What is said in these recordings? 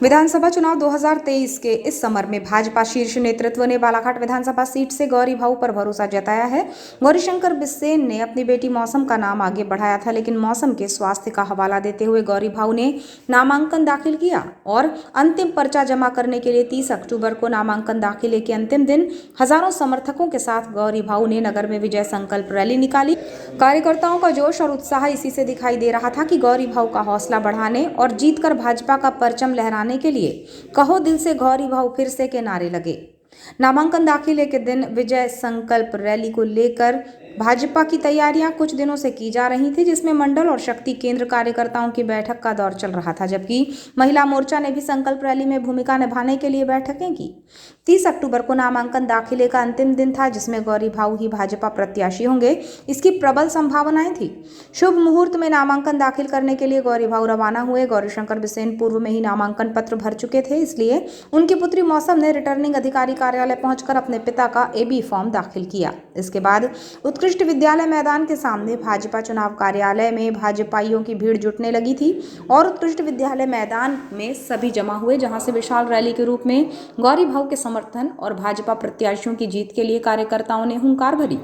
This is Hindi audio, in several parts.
विधानसभा चुनाव 2023 के इस समर में भाजपा शीर्ष नेतृत्व ने बालाघाट विधानसभा सीट से गौरी भाऊ पर भरोसा जताया है। गौरीशंकर बिसेन ने अपनी बेटी मौसम का नाम आगे बढ़ाया था, लेकिन मौसम के स्वास्थ्य का हवाला देते हुए गौरी भाऊ ने नामांकन दाखिल किया और अंतिम पर्चा जमा करने के लिए 30 अक्टूबर को नामांकन दाखिले के अंतिम दिन हजारों समर्थकों के साथ गौरी भाऊ ने नगर में विजय संकल्प रैली निकाली। कार्यकर्ताओं का जोश और उत्साह इसी से दिखाई दे रहा था कि गौरी भाऊ का हौसला बढ़ाने और जीतकर भाजपा का परचम लहराने के लिए कहो दिल से गौरी भाऊ फिर से के नारे लगे। नामांकन दाखिले के दिन विजय संकल्प रैली को लेकर भाजपा की तैयारियां कुछ दिनों से की जा रही थी, जिसमें मंडल और शक्ति केंद्र कार्यकर्ताओं की बैठक का दौर चल रहा था, जबकि महिला मोर्चा ने भी संकल्प रैली में भूमिका निभाने के लिए बैठकें की। 30 अक्टूबर को नामांकन दाखिले का अंतिम दिन था, जिसमें गौरी भाऊ ही भाजपा प्रत्याशी होंगे, इसकी प्रबल संभावनाएं थी। शुभ मुहूर्त में नामांकन दाखिल करने के लिए गौरी भाऊ रवाना हुए। गौरीशंकर बिसेन पूर्व में ही नामांकन पत्र भर चुके थे, इसलिए उनकी पुत्री मौसम ने रिटर्निंग अधिकारी कार्यालय पहुंचकर अपने पिता का AB फॉर्म दाखिल किया। इसके बाद उत्कृष्ट विद्यालय मैदान के सामने भाजपा चुनाव कार्यालय में भाजपाइयों की भीड़ जुटने लगी थी और उत्कृष्ट विद्यालय मैदान में सभी जमा हुए, जहां से विशाल रैली के रूप में गौरी भाऊ के समर्थन और भाजपा प्रत्याशियों की जीत के लिए कार्यकर्ताओं ने हुंकार भरी।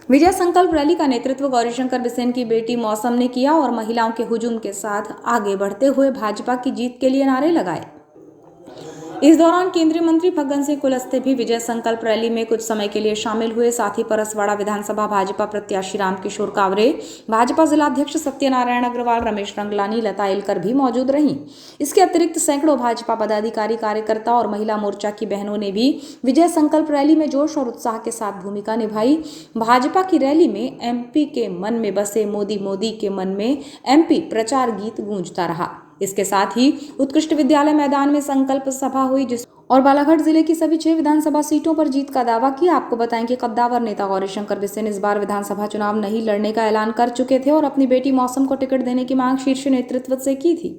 विजय संकल्प रैली का नेतृत्व गौरीशंकर बिसेन की बेटी मौसम ने किया और महिलाओं के हुजूम के साथ आगे बढ़ते हुए भाजपा की जीत के लिए नारे लगाए। इस दौरान केंद्रीय मंत्री फग्गन सिंह कुलस्ते भी विजय संकल्प रैली में कुछ समय के लिए शामिल हुए। साथ ही परसवाड़ा विधानसभा भाजपा प्रत्याशी रामकिशोर कावरे, भाजपा जिलाध्यक्ष सत्यनारायण अग्रवाल, रमेश रंगलानी, लता एलकर भी मौजूद रहीं। इसके अतिरिक्त सैकड़ों भाजपा पदाधिकारी, कार्यकर्ता और महिला मोर्चा की बहनों ने भी विजय संकल्प रैली में जोश और उत्साह के साथ भूमिका निभाई। भाजपा की रैली में MP के मन में बसे मोदी, मोदी के मन में MP प्रचार गीत गूंजता रहा। इसके साथ ही उत्कृष्ट विद्यालय मैदान में संकल्प सभा हुई और बालाघाट जिले की सभी 6 विधानसभा सीटों पर जीत का दावा किया। आपको बताएं कि कद्दावर नेता गौरीशंकर बिसेन इस बार विधानसभा चुनाव नहीं लड़ने का ऐलान कर चुके थे और अपनी बेटी मौसम को टिकट देने की मांग शीर्ष नेतृत्व से की थी।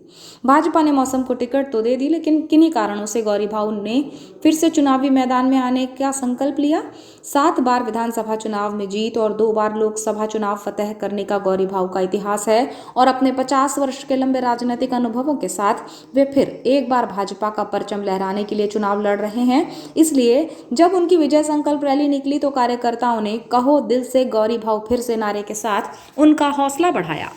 भाजपा ने मौसम को टिकट तो दे दी, लेकिन किन्हीं कारणों से गौरी भाऊ ने फिर से चुनावी मैदान में आने का संकल्प लिया। 7 बार विधानसभा चुनाव में जीत और 2 बार लोकसभा चुनाव फतेह करने का गौरी भाऊ का इतिहास है और अपने 50 वर्ष के लंबे राजनीतिक अनुभवों के साथ वे फिर एक बार भाजपा का परचम लहराने के लिए चुनाव लड़ रहे हैं। इसलिए जब उनकी विजय संकल्प रैली निकली तो कार्यकर्ताओं ने कहो दिल से गौरी भाऊ फिर से नारे के साथ उनका हौसला बढ़ाया।